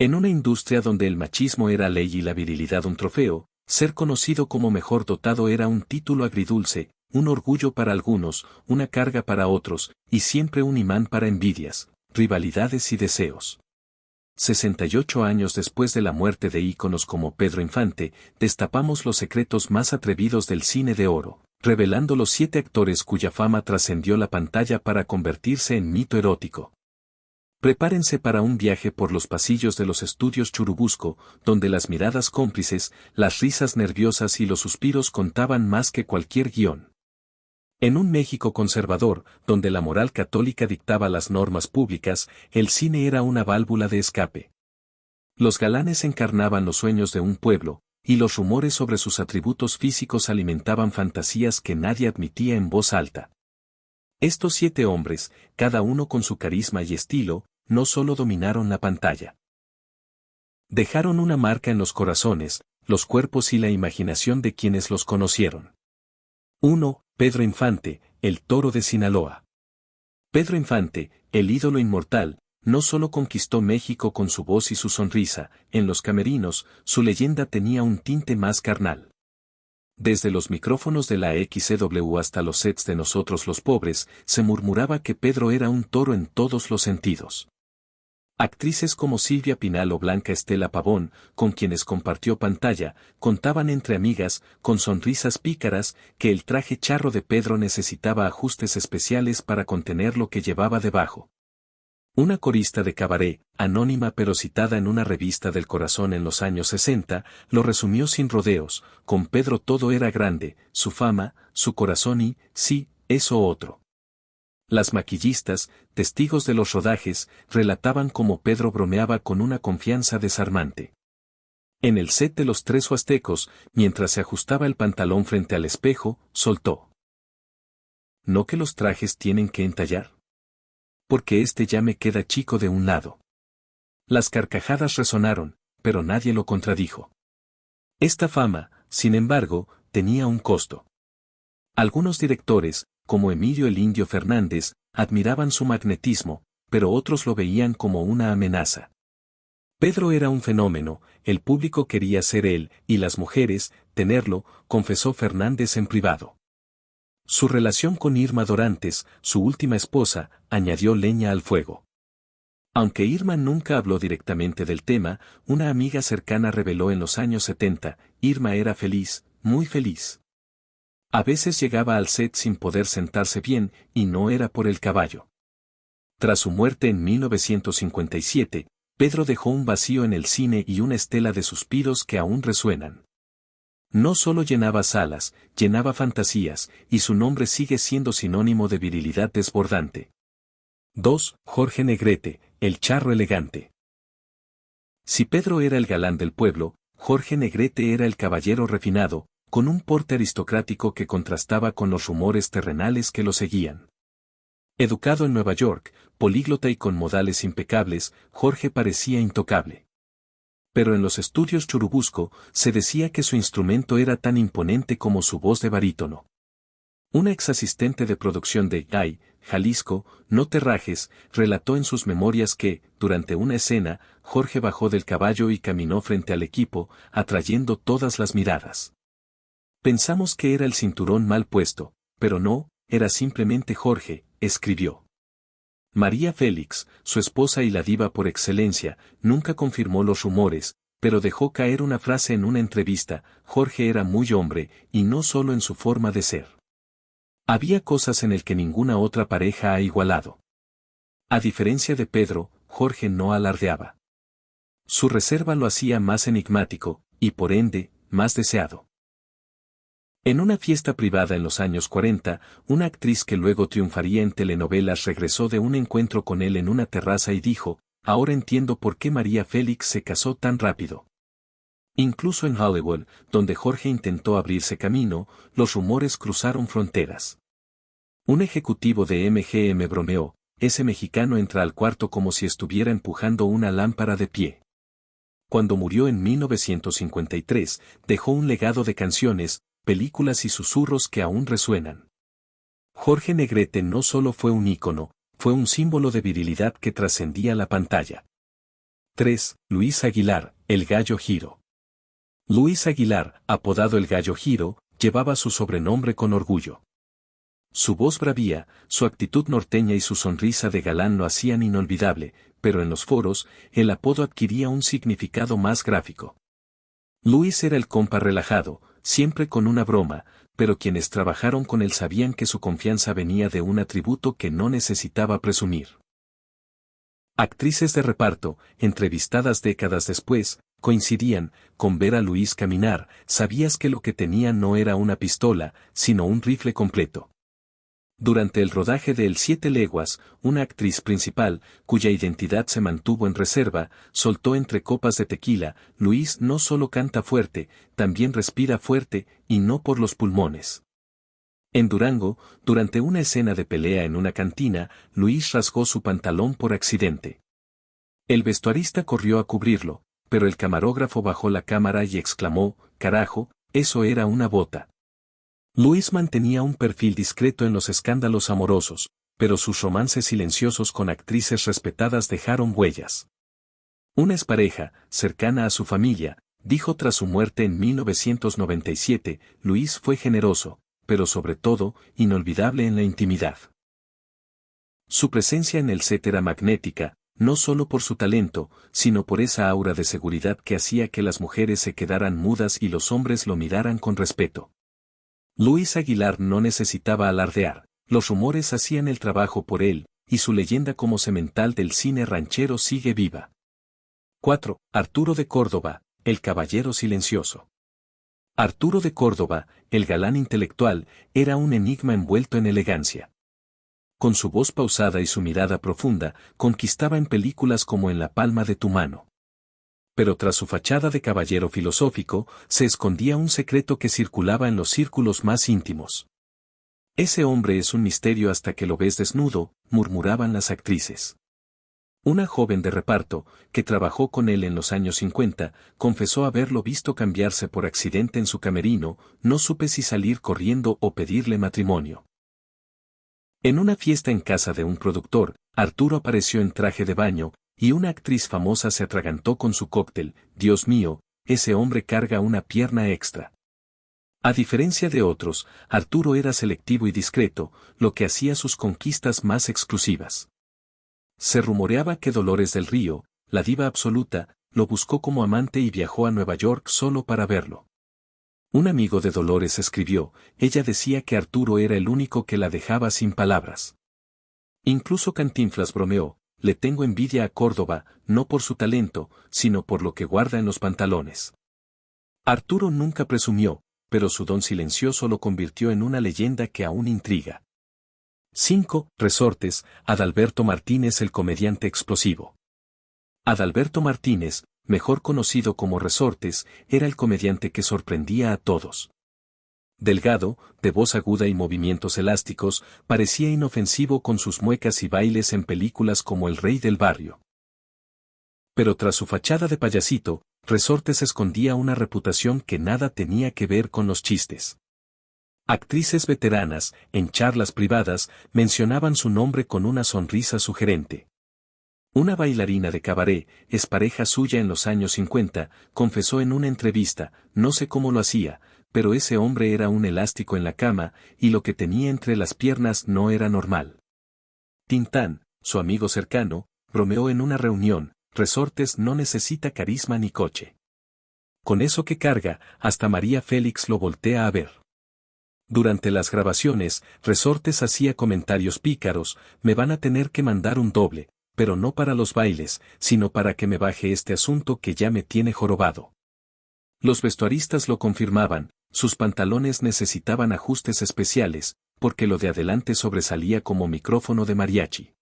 En una industria donde el machismo era ley y la virilidad un trofeo, ser conocido como mejor dotado era un título agridulce, un orgullo para algunos, una carga para otros, y siempre un imán para envidias, rivalidades y deseos. 68 años después de la muerte de íconos como Pedro Infante, destapamos los secretos más atrevidos del cine de oro, revelando los 7 actores cuya fama trascendió la pantalla para convertirse en mito erótico. Prepárense para un viaje por los pasillos de los estudios Churubusco, donde las miradas cómplices, las risas nerviosas y los suspiros contaban más que cualquier guión. En un México conservador, donde la moral católica dictaba las normas públicas, el cine era una válvula de escape. Los galanes encarnaban los sueños de un pueblo, y los rumores sobre sus atributos físicos alimentaban fantasías que nadie admitía en voz alta. Estos 7 hombres, cada uno con su carisma y estilo, no solo dominaron la pantalla. Dejaron una marca en los corazones, los cuerpos y la imaginación de quienes los conocieron. 1. Pedro Infante, el Toro de Sinaloa. Pedro Infante, el ídolo inmortal, no solo conquistó México con su voz y su sonrisa, en los camerinos, su leyenda tenía un tinte más carnal. Desde los micrófonos de la XCW hasta los sets de Nosotros los Pobres, se murmuraba que Pedro era un toro en todos los sentidos. Actrices como Silvia Pinal o Blanca Estela Pavón, con quienes compartió pantalla, contaban entre amigas, con sonrisas pícaras, que el traje charro de Pedro necesitaba ajustes especiales para contener lo que llevaba debajo. Una corista de cabaret, anónima pero citada en una revista del corazón en los años 60, lo resumió sin rodeos: con Pedro todo era grande, su fama, su corazón y, sí, eso otro. Las maquillistas, testigos de los rodajes, relataban cómo Pedro bromeaba con una confianza desarmante. En el set de Los Tres Huastecos, mientras se ajustaba el pantalón frente al espejo, soltó: ¿no que los trajes tienen que entallar? Porque este ya me queda chico de un lado. Las carcajadas resonaron, pero nadie lo contradijo. Esta fama, sin embargo, tenía un costo. Algunos directores, como Emilio el Indio Fernández, admiraban su magnetismo, pero otros lo veían como una amenaza. Pedro era un fenómeno, el público quería ser él, y las mujeres, tenerlo, confesó Fernández en privado. Su relación con Irma Dorantes, su última esposa, añadió leña al fuego. Aunque Irma nunca habló directamente del tema, una amiga cercana reveló en los años 70, Irma era feliz, muy feliz. A veces llegaba al set sin poder sentarse bien, y no era por el caballo. Tras su muerte en 1957, Pedro dejó un vacío en el cine y una estela de suspiros que aún resuenan. No solo llenaba salas, llenaba fantasías, y su nombre sigue siendo sinónimo de virilidad desbordante. 2. Jorge Negrete, el charro elegante. Si Pedro era el galán del pueblo, Jorge Negrete era el caballero refinado, con un porte aristocrático que contrastaba con los rumores terrenales que lo seguían. Educado en Nueva York, políglota y con modales impecables, Jorge parecía intocable. Pero en los estudios Churubusco, se decía que su instrumento era tan imponente como su voz de barítono. Una ex asistente de producción de Ay, Jalisco, No te rajes, relató en sus memorias que, durante una escena, Jorge bajó del caballo y caminó frente al equipo, atrayendo todas las miradas. Pensamos que era el cinturón mal puesto, pero no, era simplemente Jorge, escribió. María Félix, su esposa y la diva por excelencia, nunca confirmó los rumores, pero dejó caer una frase en una entrevista: Jorge era muy hombre, y no solo en su forma de ser. Había cosas en el que ninguna otra pareja ha igualado. A diferencia de Pedro, Jorge no alardeaba. Su reserva lo hacía más enigmático, y por ende, más deseado. En una fiesta privada en los años 40, una actriz que luego triunfaría en telenovelas regresó de un encuentro con él en una terraza y dijo: ahora entiendo por qué María Félix se casó tan rápido. Incluso en Hollywood, donde Jorge intentó abrirse camino, los rumores cruzaron fronteras. Un ejecutivo de MGM bromeó: ese mexicano entra al cuarto como si estuviera empujando una lámpara de pie. Cuando murió en 1953, dejó un legado de canciones, películas y susurros que aún resuenan. Jorge Negrete no solo fue un ícono, fue un símbolo de virilidad que trascendía la pantalla. 3. Luis Aguilar, el Gallo Giro. Luis Aguilar, apodado el Gallo Giro, llevaba su sobrenombre con orgullo. Su voz bravía, su actitud norteña y su sonrisa de galán lo hacían inolvidable, pero en los foros, el apodo adquiría un significado más gráfico. Luis era el compa relajado, siempre con una broma, pero quienes trabajaron con él sabían que su confianza venía de un atributo que no necesitaba presumir. Actrices de reparto, entrevistadas décadas después, coincidían, con ver a Luis caminar, sabías que lo que tenía no era una pistola, sino un rifle completo. Durante el rodaje de El 7 leguas, una actriz principal, cuya identidad se mantuvo en reserva, soltó entre copas de tequila: Luis no solo canta fuerte, también respira fuerte, y no por los pulmones. En Durango, durante una escena de pelea en una cantina, Luis rasgó su pantalón por accidente. El vestuarista corrió a cubrirlo, pero el camarógrafo bajó la cámara y exclamó: «Carajo, eso era una bota». Luis mantenía un perfil discreto en los escándalos amorosos, pero sus romances silenciosos con actrices respetadas dejaron huellas. Una expareja, cercana a su familia, dijo tras su muerte en 1997, Luis fue generoso, pero sobre todo, inolvidable en la intimidad. Su presencia en el set era magnética, no solo por su talento, sino por esa aura de seguridad que hacía que las mujeres se quedaran mudas y los hombres lo miraran con respeto. Luis Aguilar no necesitaba alardear, los rumores hacían el trabajo por él, y su leyenda como semental del cine ranchero sigue viva. 4. Arturo de Córdoba, el caballero silencioso. Arturo de Córdoba, el galán intelectual, era un enigma envuelto en elegancia. Con su voz pausada y su mirada profunda, conquistaba en películas como En la palma de tu mano. Pero tras su fachada de caballero filosófico, se escondía un secreto que circulaba en los círculos más íntimos. «Ese hombre es un misterio hasta que lo ves desnudo», murmuraban las actrices. Una joven de reparto, que trabajó con él en los años 50, confesó haberlo visto cambiarse por accidente en su camerino: «No supe si salir corriendo o pedirle matrimonio». En una fiesta en casa de un productor, Arturo apareció en traje de baño, y una actriz famosa se atragantó con su cóctel: «Dios mío, ese hombre carga una pierna extra». A diferencia de otros, Arturo era selectivo y discreto, lo que hacía sus conquistas más exclusivas. Se rumoreaba que Dolores del Río, la diva absoluta, lo buscó como amante y viajó a Nueva York solo para verlo. Un amigo de Dolores escribió: «Ella decía que Arturo era el único que la dejaba sin palabras». Incluso Cantinflas bromeó: «Le tengo envidia a Córdoba, no por su talento, sino por lo que guarda en los pantalones». Arturo nunca presumió, pero su don silencioso lo convirtió en una leyenda que aún intriga. 5. Resortes, Adalberto Martínez, el comediante explosivo. Adalberto Martínez, mejor conocido como Resortes, era el comediante que sorprendía a todos. Delgado, de voz aguda y movimientos elásticos, parecía inofensivo con sus muecas y bailes en películas como El Rey del Barrio. Pero tras su fachada de payasito, Resortes escondía una reputación que nada tenía que ver con los chistes. Actrices veteranas, en charlas privadas, mencionaban su nombre con una sonrisa sugerente. Una bailarina de cabaret, expareja suya en los años 50, confesó en una entrevista: «No sé cómo lo hacía, pero ese hombre era un elástico en la cama, y lo que tenía entre las piernas no era normal». Tintán, su amigo cercano, bromeó en una reunión: «Resortes no necesita carisma ni coche. Con eso que carga, hasta María Félix lo voltea a ver». Durante las grabaciones, Resortes hacía comentarios pícaros: «Me van a tener que mandar un doble, pero no para los bailes, sino para que me baje este asunto que ya me tiene jorobado». Los vestuaristas lo confirmaban: sus pantalones necesitaban ajustes especiales, porque lo de adelante sobresalía como micrófono de mariachi.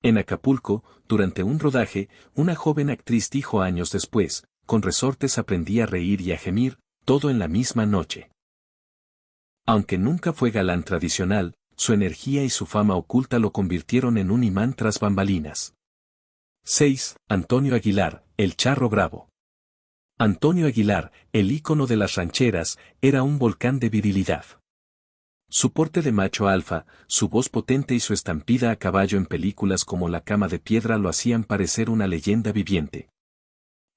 En Acapulco, durante un rodaje, una joven actriz dijo años después: «Con Resortes aprendí a reír y a gemir, todo en la misma noche». Aunque nunca fue galán tradicional, su energía y su fama oculta lo convirtieron en un imán tras bambalinas. 6. Antonio Aguilar, el charro bravo. Antonio Aguilar, el ícono de las rancheras, era un volcán de virilidad. Su porte de macho alfa, su voz potente y su estampida a caballo en películas como La cama de piedra lo hacían parecer una leyenda viviente.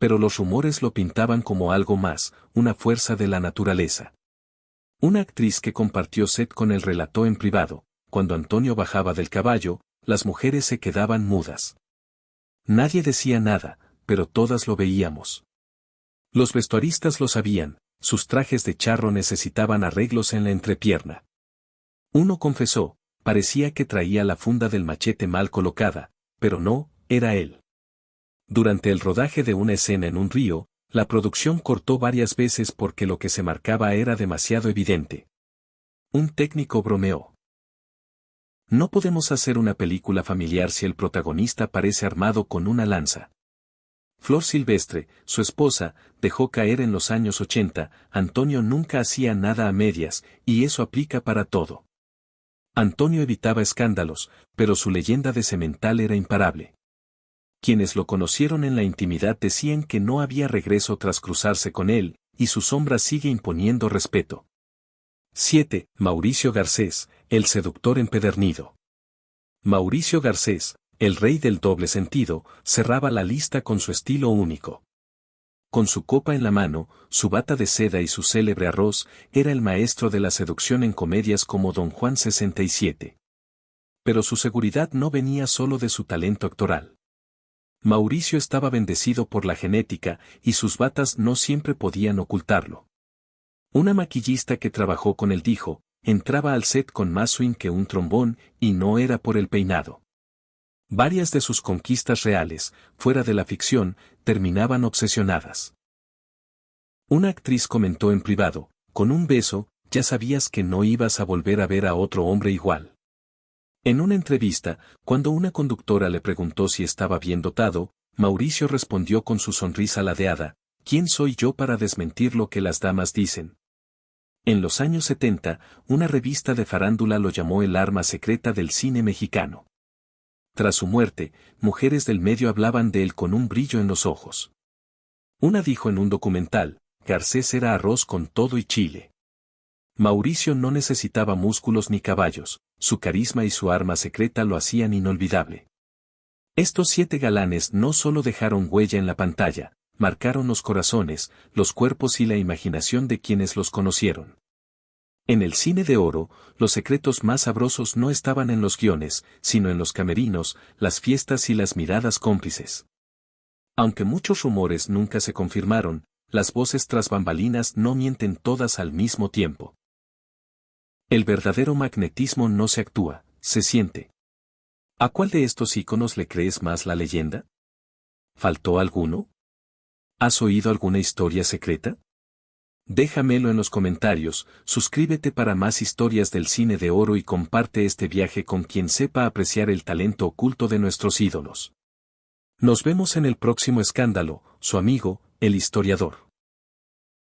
Pero los rumores lo pintaban como algo más, una fuerza de la naturaleza. Una actriz que compartió set con él relató en privado: cuando Antonio bajaba del caballo, las mujeres se quedaban mudas. Nadie decía nada, pero todas lo veíamos. Los vestuaristas lo sabían, sus trajes de charro necesitaban arreglos en la entrepierna. Uno confesó: parecía que traía la funda del machete mal colocada, pero no, era él. Durante el rodaje de una escena en un río, la producción cortó varias veces porque lo que se marcaba era demasiado evidente. Un técnico bromeó: no podemos hacer una película familiar si el protagonista parece armado con una lanza. Flor Silvestre, su esposa, dejó caer en los años 80, Antonio nunca hacía nada a medias, y eso aplica para todo. Antonio evitaba escándalos, pero su leyenda de semental era imparable. Quienes lo conocieron en la intimidad decían que no había regreso tras cruzarse con él, y su sombra sigue imponiendo respeto. 7. Mauricio Garcés, el seductor empedernido. Mauricio Garcés, el rey del doble sentido, cerraba la lista con su estilo único. Con su copa en la mano, su bata de seda y su célebre arroz, era el maestro de la seducción en comedias como Don Juan 67. Pero su seguridad no venía solo de su talento actoral. Mauricio estaba bendecido por la genética, y sus batas no siempre podían ocultarlo. Una maquillista que trabajó con él dijo: entraba al set con más swing que un trombón, y no era por el peinado. Varias de sus conquistas reales, fuera de la ficción, terminaban obsesionadas. Una actriz comentó en privado: con un beso, ya sabías que no ibas a volver a ver a otro hombre igual. En una entrevista, cuando una conductora le preguntó si estaba bien dotado, Mauricio respondió con su sonrisa ladeada: ¿quién soy yo para desmentir lo que las damas dicen? En los años 70, una revista de farándula lo llamó el arma secreta del cine mexicano. Tras su muerte, mujeres del medio hablaban de él con un brillo en los ojos. Una dijo en un documental: Garcés era arroz con todo y chile. Mauricio no necesitaba músculos ni caballos, su carisma y su arma secreta lo hacían inolvidable. Estos 7 galanes no solo dejaron huella en la pantalla, marcaron los corazones, los cuerpos y la imaginación de quienes los conocieron. En el cine de oro, los secretos más sabrosos no estaban en los guiones, sino en los camerinos, las fiestas y las miradas cómplices. Aunque muchos rumores nunca se confirmaron, las voces tras bambalinas no mienten todas al mismo tiempo. El verdadero magnetismo no se actúa, se siente. ¿A cuál de estos íconos le crees más la leyenda? ¿Faltó alguno? ¿Has oído alguna historia secreta? Déjamelo en los comentarios, suscríbete para más historias del cine de oro y comparte este viaje con quien sepa apreciar el talento oculto de nuestros ídolos. Nos vemos en el próximo escándalo, su amigo, el historiador.